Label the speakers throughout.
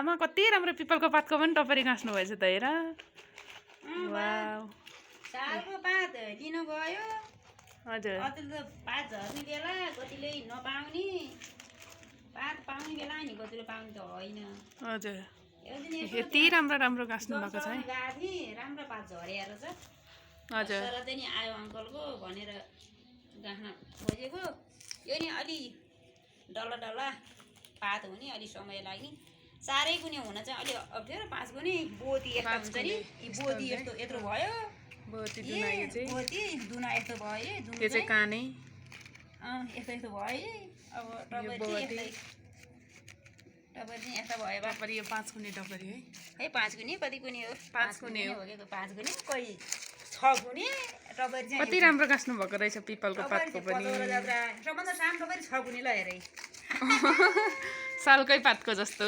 Speaker 1: आमा कति राम्रो पिपलको पातको पनि टपरी गाँच्नु भएछ त हेर। वाउ
Speaker 2: सालको पात लिनु गयो।
Speaker 1: हजुर
Speaker 2: कतिले त पात झर्ने बेला, कतिले नपाउने। पात पाउने बेला नि कतिले पाउने त होइन।
Speaker 1: हजुर
Speaker 2: एउदिन
Speaker 1: यति राम्रो राम्रो गाँच्नु भएको छ है।
Speaker 2: गएको थिएँ, राम्रो पात झरेर छ।
Speaker 1: हजुर
Speaker 2: तर चाहिँ नि आयो अङ्कलको भनेर गाँच्न खोजेको। यो नि अलि डल्ला डल्ला पात हुने, अलि समय लाग्ने। 4 गुणे हुन चाहिँ अलि अप्ठ्यारो, 5 गुणे बोती यस्तो हुन्छ नि। यी बोती यस्तो यत्रो भयो।
Speaker 1: बोती दुना यो चाहिँ
Speaker 2: बोती दुना यस्तो भयो।
Speaker 1: यो चाहिँ कानै
Speaker 2: यस्तो यस्तो भयो। अब टपरी चाहिँ यस्तो भयो।
Speaker 1: टपरी यो 5 गुणे टपरी है।
Speaker 2: 5 गुणे कति गुणे हो?
Speaker 1: 5 गुणे हो।
Speaker 2: 5 गुणे कोही 6 गुणे टपरी चाहिँ
Speaker 1: कति राम्रो गाँच्नु भएको रहेछ पिपलको पातको पनि।
Speaker 2: सबभन्दा सानो टपरी 6 गुणे ल हेरै।
Speaker 1: सालकै पातको जस्तो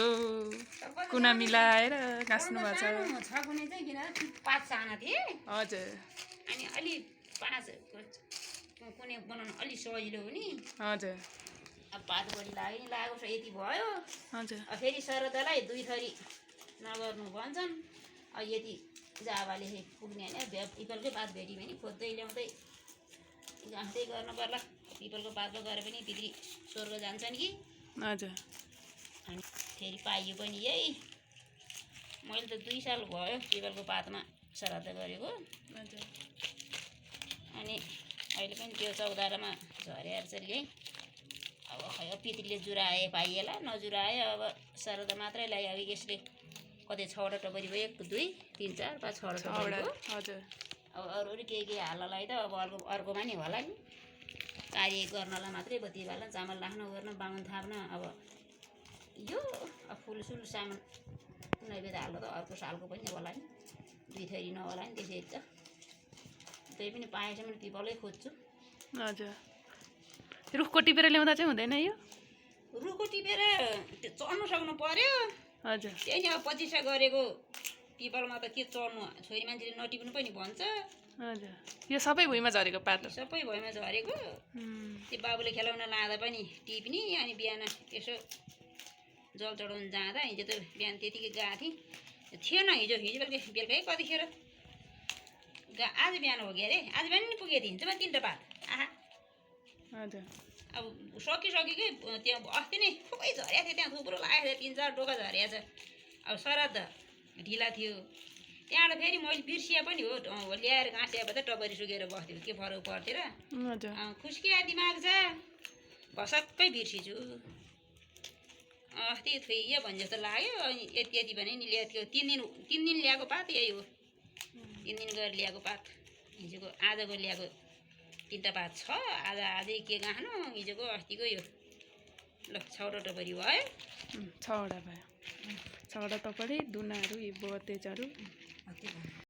Speaker 1: कुना मिलाएर गाँच्नु भएको छ।
Speaker 2: 6 गुणे चाहिँ किन पात साना थिए।
Speaker 1: हजुर
Speaker 2: अनि अलि 5 कुने बनाउनु अलि सजिलो हुने।
Speaker 1: हजुर
Speaker 2: अब पात बढी लागेको छ, यति भयो।
Speaker 1: हजुर
Speaker 2: फेरि शरदलाई 2 थरी नगर्नु भन्छन्। अब यति जाबाले पुग्ने होइन। पिपलकै पात भेट्यो भने खोज्दै ल्याउँदै गाँच्दै गर्नु पर्ला। पिपलको पातमा गरे पनि पितृ स्वर्ग जान्छन् कि।
Speaker 1: हजुर
Speaker 2: अनि फेरि पाइयो पनि यही। मैले त 2 साल भयो पिपलको पातमा श्राद्ध गरेको।
Speaker 1: हजुर
Speaker 2: अनि अहिले पनि त्यो 14मा झरेर चाहिँ यही। अब खै पितृले जुराए पाइएला, नजुराए अब श्राद्ध मात्रै ल्यायो। अब यसले कतै 6वटा टपरी भयो। 1 2 3 4 5 6वटा टपरी हो।
Speaker 1: हजुर
Speaker 2: अब अरू के हाल्नलाई त अब अर्कोमा नि होला नि। कार्य गर्नलाई मात्रै बत्ती बाल्न, चामल राख्न, गर्न, बाहुन थाप्न। अब यो अब फुलसुल सामान नैवेद्य हाल्नु त अर्को सालको पनि होला नि। 2 थरी नहोला नि त्यसरी त। त्यही पनि पाएसम्म पिपलै खोज्छु।
Speaker 1: हजुर रुखको टिपेर ल्याउँदा चाहिँ हुँदैन यो?
Speaker 2: रुखको टिपेर त्यो चढ्नु सक्नु पर्यो।
Speaker 1: हजुर
Speaker 2: त्यही नि अब 25 गरेको पिपलमा त के चढ्नु, छोरी मान्छेले नटिप्नु पनि भन्छ।
Speaker 1: हजुर यो सबै भुइँमा झरेको पात हो?
Speaker 2: सबै भुइँमा झरेको। त्यो बाबुले खेलाउन लाँदा पनि टिप्ने। अनि बिहान यसो जल चढाउनु जाँदा हिजो त बिहान त्यतिकै गएको थिएँ, थिएन। हिजो बेलुकै कतिखेर आज बिहान हो कि अरे। आज बिहान नि पुगेको थिएँ। त्यसमा 3टा पात। आहा
Speaker 1: हजुर
Speaker 2: अब सकिसकेकै त्यहाँ अस्ति नै थुप्रै झरेको थियो। त्यहाँ थुप्रो लागेको थियो, 3 4 डोका झरेको छ। अब श्राद्ध ढिला थियो। त्यहाँबाट फेरि मैले बिर्सिया पनि हो, ल्याएर गाँसिया भए त टपरी सुकेर बस्थ्यो, के फरक पर्थ्यो र।
Speaker 1: हजुर
Speaker 2: खुस्किया दिमाग छ, भसक्कै बिर्सिछु। अस्ति थुइयो भने जस्तो लाग्यो। अनि यति भने नि ल्याएको थियो। 3 दिन ल्याएको पात यही हो। 3 दिन गएर ल्याएको पात। हिजोको आजको ल्याएको 3टा पात छ। आजै के गाँच्नु, हिजोको अस्तिको यो ल 6वटा टपरी भयो।
Speaker 1: 6वटा भयो। 6वटा टपरी दुनाहरू, यो बोतेजहरू।